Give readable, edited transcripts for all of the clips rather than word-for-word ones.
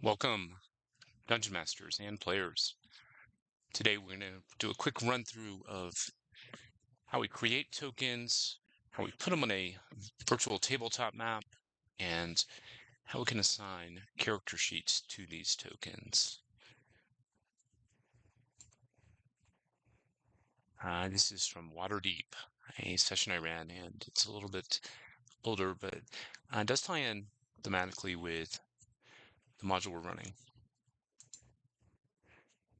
Welcome, Dungeon Masters and players. Today we're going to do a quick run through of how we create tokens, how we put them on a virtual tabletop map, and how we can assign character sheets to these tokens. This is from Waterdeep, a session I ran, and it's a little bit older, but it does tie in thematically with the module we're running.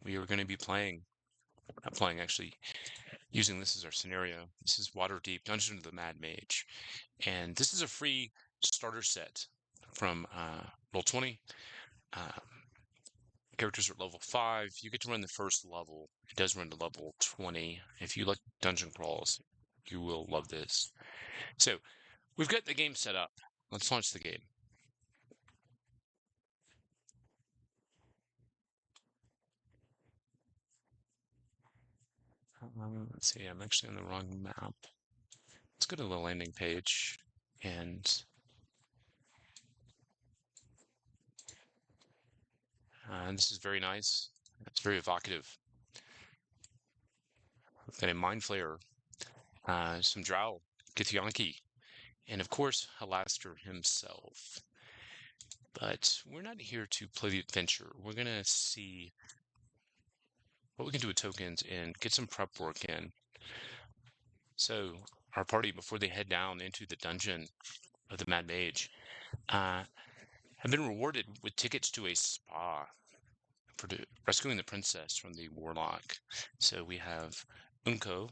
We are going to be actually, using this as our scenario. This is Waterdeep, Dungeon of the Mad Mage. And this is a free starter set from Roll20. Characters are at level 5. You get to run the first level. It does run to level 20. If you like dungeon crawls, you will love this. So, we've got the game set up. Let's launch the game. Let's see, I'm actually on the wrong map. Let's go to the landing page, and this is very nice. It's very evocative. We've got a Mind Flayer, some Drow, Githyanki, and of course, Halaster himself. But we're not here to play the adventure. We're going to see what we can do with tokens and get some prep work in. So, our party, before they head down into the dungeon of the Mad Mage, have been rewarded with tickets to a spa for rescuing the princess from the warlock. So we have Unko,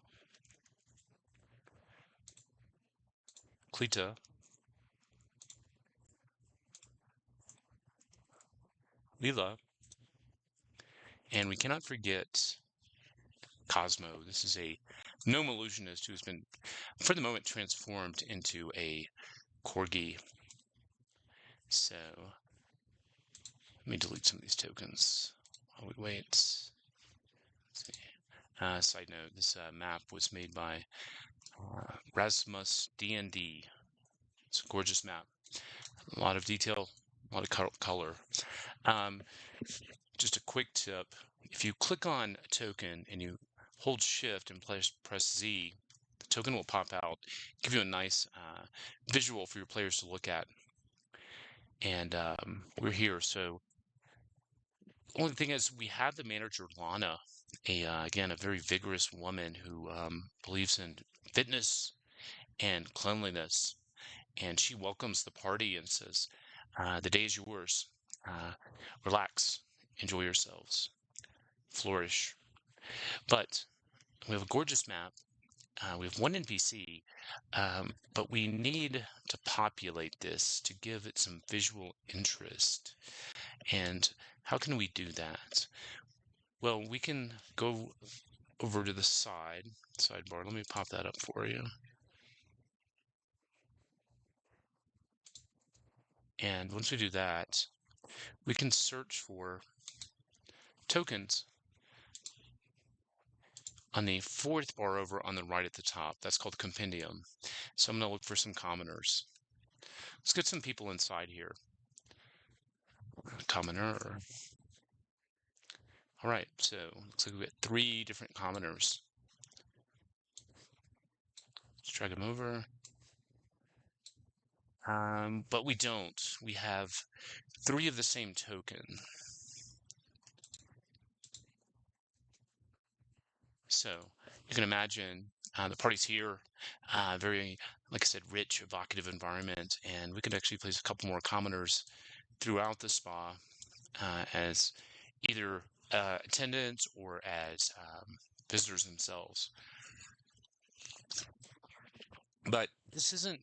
Klita, Lila, and we cannot forget Cosmo. This is a gnome illusionist who has been, for the moment, transformed into a corgi. So let me delete some of these tokens while we wait. Side note, this map was made by Rasmus D&D. It's a gorgeous map. A lot of detail, a lot of color. Just a quick tip. If you click on a token and you hold shift and press Z, the token will pop out, give you a nice visual for your players to look at. And we're here. So the only thing is we have the manager, Lana, again, a very vigorous woman who believes in fitness and cleanliness. And she welcomes the party and says, the day is yours. Relax, enjoy yourselves, flourish. But we have a gorgeous map. We have one NPC, but we need to populate this to give it some visual interest. And how can we do that? Well, we can go over to the sidebar. Let me pop that up for you. And once we do that, we can search for tokens on the fourth bar over on the right at the top. That's called compendium. So I'm going to look for some commoners. Let's get some people inside here. Commoner. All right, so looks like we've got 3 different commoners. Let's drag them over. But we don't. We have 3 of the same token. So you can imagine the party's here, very, like I said, rich, evocative environment, and we could actually place a couple more commoners throughout the spa as either attendants or as visitors themselves. But this isn't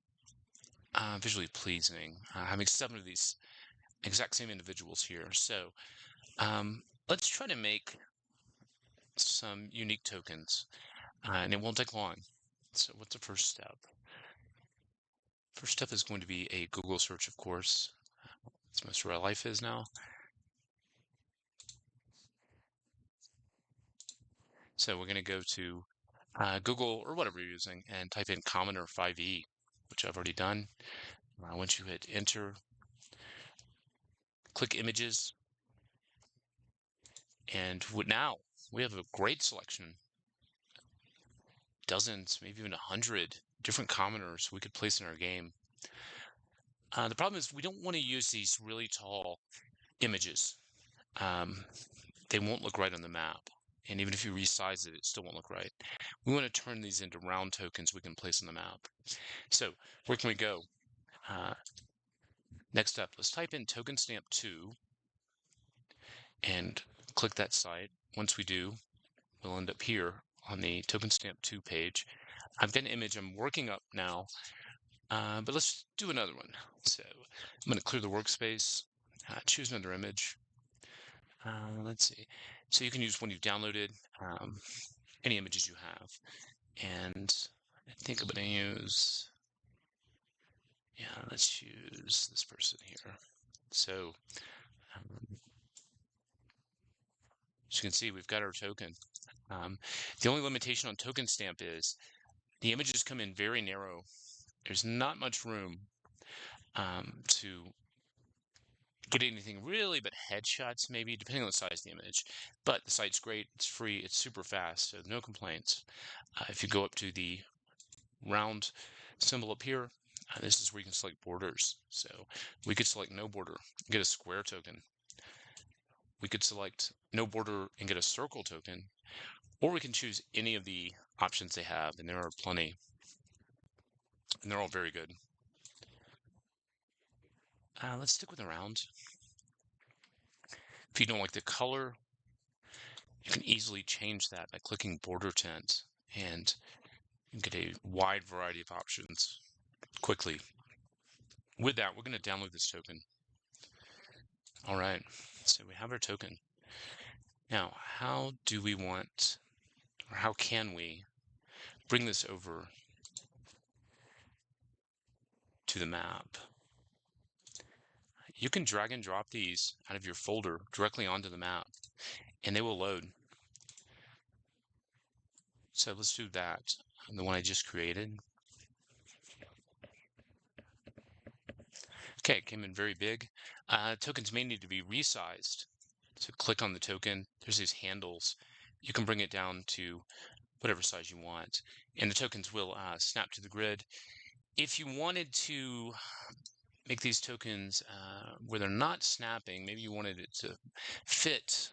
visually pleasing, having 7 of these exact same individuals here. So let's try to make some unique tokens, and it won't take long. So what's the first step? First step is going to be a Google search, of course. That's most of our life is now. So we're going to go to Google or whatever you're using and type in Commoner 5e, which I've already done. Once you hit enter, click Images, and now we have a great selection. Dozens, maybe even 100 different commoners we could place in our game. The problem is we don't want to use these really tall images. They won't look right on the map. And even if you resize it, it still won't look right. We want to turn these into round tokens we can place on the map. So where can we go? Next up, let's type in token stamp 2 and click that site. Once we do, we'll end up here on the token stamp 2 page. I've got an image I'm working up now, but let's do another one. So I'm going to clear the workspace, choose another image. Let's see. So you can use one you've downloaded, any images you have. And I think I'm going to use, let's use this person here. So as you can see, we've got our token. The only limitation on token stamp is the images come in very narrow. There's not much room to get anything really but headshots, maybe, depending on the size of the image. But the site's great. It's free. It's super fast, so no complaints. If you go up to the round symbol up here, this is where you can select borders. So we could select no border, get a square token. We could select no border and get a circle token, or we can choose any of the options they have, and there are plenty, and they're all very good. Let's stick with the round. If you don't like the color, you can easily change that by clicking border tint, and you can get a wide variety of options quickly. With that, we're going to download this token. All right, so we have our token. Now, how do we want, or how can we bring this over to the map? You can drag and drop these out of your folder directly onto the map, and they will load. So let's do that. The one I just created. Okay, it came in very big. Tokens may need to be resized. So click on the token. There's these handles. You can bring it down to whatever size you want, and the tokens will snap to the grid. If you wanted to make these tokens where they're not snapping, maybe you wanted it to fit,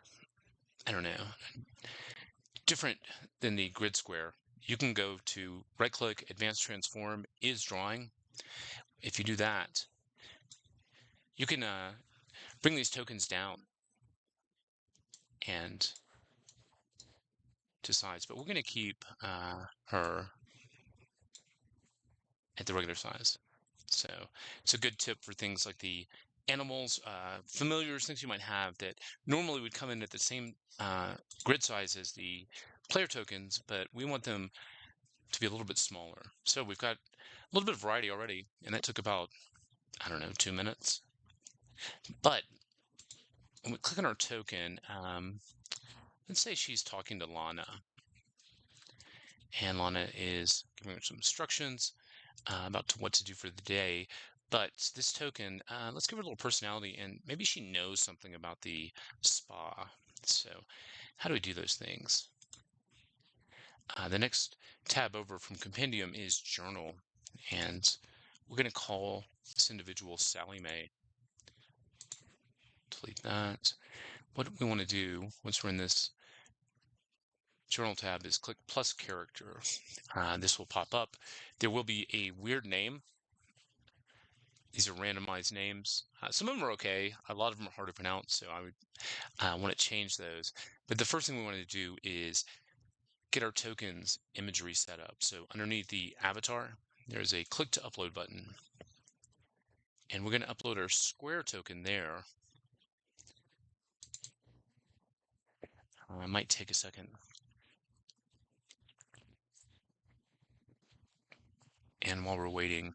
I don't know, different than the grid square, you can go to right-click, Advanced Transform, is Drawing. If you do that, you can bring these tokens down and to size, but we're going to keep her at the regular size. So it's a good tip for things like the animals, familiars, things you might have that normally would come in at the same grid size as the player tokens, but we want them to be a little bit smaller. So we've got a little bit of variety already, and that took about, 2 minutes. But when we click on our token, let's say she's talking to Lana, and Lana is giving her some instructions about what to do for the day. But this token, let's give her a little personality, and maybe she knows something about the spa. So how do we do those things? The next tab over from Compendium is Journal, and we're going to call this individual Sally Mae. Delete that. What we want to do once we're in this Journal tab is click plus character. This will pop up. There will be a weird name. These are randomized names. Some of them are okay. A lot of them are hard to pronounce, so I would want to change those. But the first thing we want to do is get our tokens imagery set up. So underneath the avatar, there's a click to upload button. And we're going to upload our square token there. It might take a second. And while we're waiting,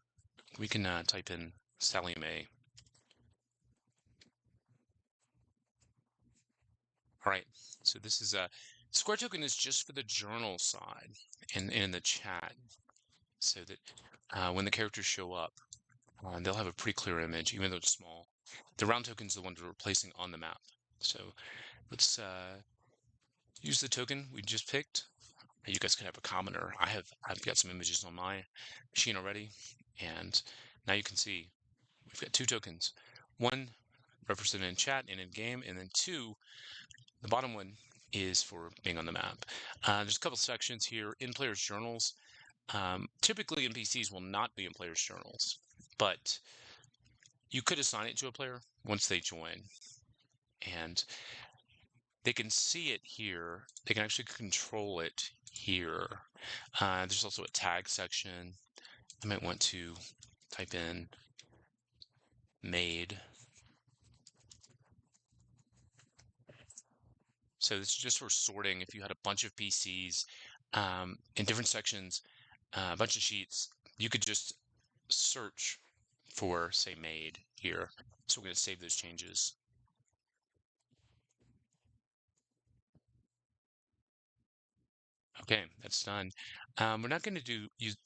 we can type in Sally Mae. All right, so this is a square token is just for the journal side and in the chat, so that when the characters show up, they'll have a pretty clear image, even though it's small. The round token is the one we're placing on the map. So let's use the token we just picked. You guys can have a comment, or I've got some images on my machine already, and now you can see we've got 2 tokens. One represented in chat and in game, and then 2, the bottom one is for being on the map. There's a couple sections here in players' journals. Typically, NPCs will not be in players' journals, but you could assign it to a player once they join, and they can see it here. They can actually control it here. There's also a tag section. I might want to type in made. So this is just for sorting. If you had a bunch of PCs in different sections, a bunch of sheets, you could just search for, say, made here. So we're going to save those changes. Okay, that's done. We're not going to use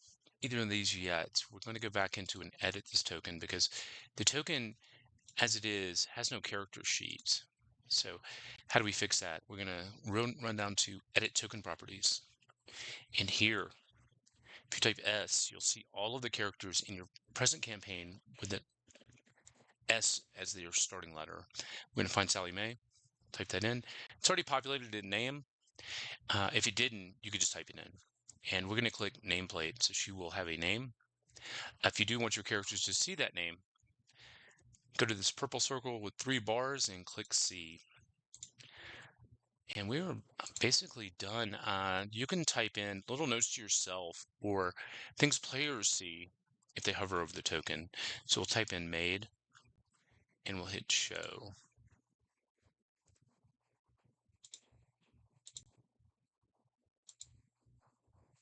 either of these yet. We're going to go back into and edit this token because the token, as it is, has no character sheet. So how do we fix that? We're going to run down to edit token properties. And here, if you type S, you'll see all of the characters in your present campaign with the S as their starting letter. We're going to find Sally Mae, type that in. It's already populated in name. If it didn't, you could just type it in. And we're going to click nameplate, so she will have a name. If you do want your characters to see that name, go to this purple circle with 3 bars and click C. And we're basically done. You can type in little notes to yourself or things players see if they hover over the token. So we'll type in made and we'll hit show.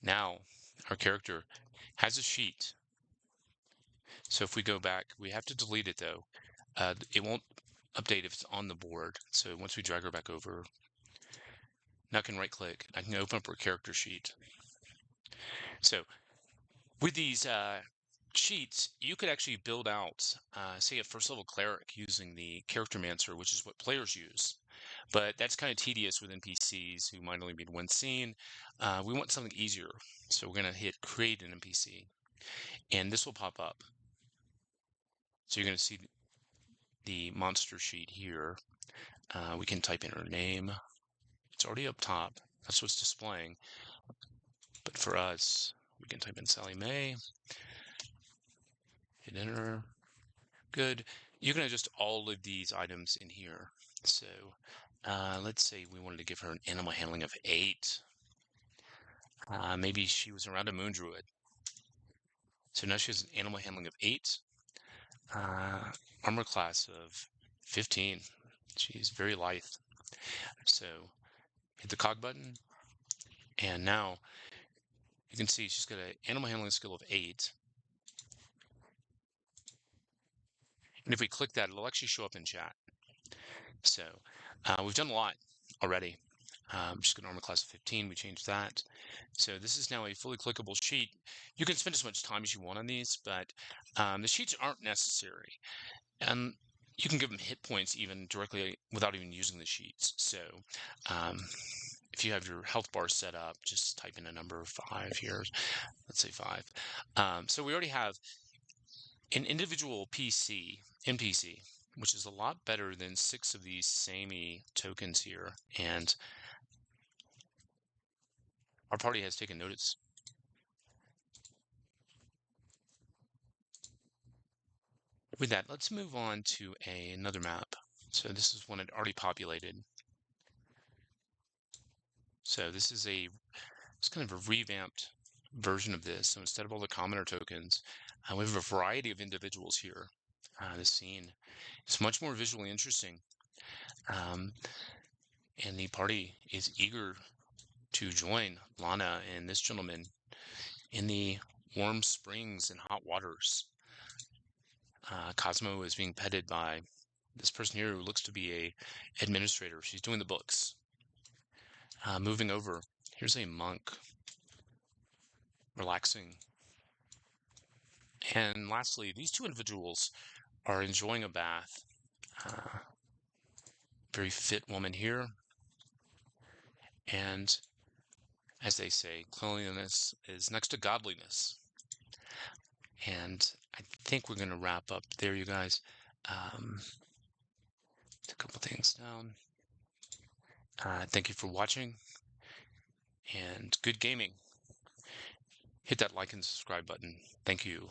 Now our character has a sheet. So if we go back, we have to delete it though. It won't update if it's on the board. So once we drag her back over, now I can right click. I can open up her character sheet. So with these sheets, you could actually build out, say, a first level cleric using the Charactermancer, which is what players use. But that's kind of tedious with NPCs who might only be in one scene. We want something easier. So we're going to hit create an NPC. And this will pop up. So you're going to see the monster sheet here. We can type in her name. It's already up top. That's what's displaying. But for us, we can type in Sally Mae. Hit enter. Good. You can adjust all of these items in here. So let's say we wanted to give her an animal handling of 8. Maybe she was around a moon druid. So now she has an animal handling of 8. Armor class of 15. She's very lithe. So hit the cog button. And now you can see she's got an animal handling skill of 8. And if we click that, it'll actually show up in chat. So we've done a lot already. Just got an armor class of 15. We changed that. So this is now a fully clickable sheet. You can spend as much time as you want on these, but the sheets aren't necessary. And you can give them hit points even directly without even using the sheets. So if you have your health bar set up, just type in a number of 5 here. Let's say 5. So we already have an individual NPC, which is a lot better than 6 of these samey tokens here. And our party has taken notice. With that, let's move on to another map. So this is one I'd already populated. So this is it's kind of a revamped version of this. So instead of all the commoner tokens, we have a variety of individuals here. This scene is much more visually interesting. And the party is eager to join Lana and this gentleman in the warm springs and hot waters. Cosmo is being petted by this person here who looks to be a administrator. She's doing the books. Moving over, here's a monk relaxing. And lastly, these 2 individuals are enjoying a bath. Very fit woman here. And as they say, cleanliness is next to godliness. And I think we're going to wrap up there, you guys. A couple things down. Thank you for watching, and good gaming. Hit that like and subscribe button. Thank you.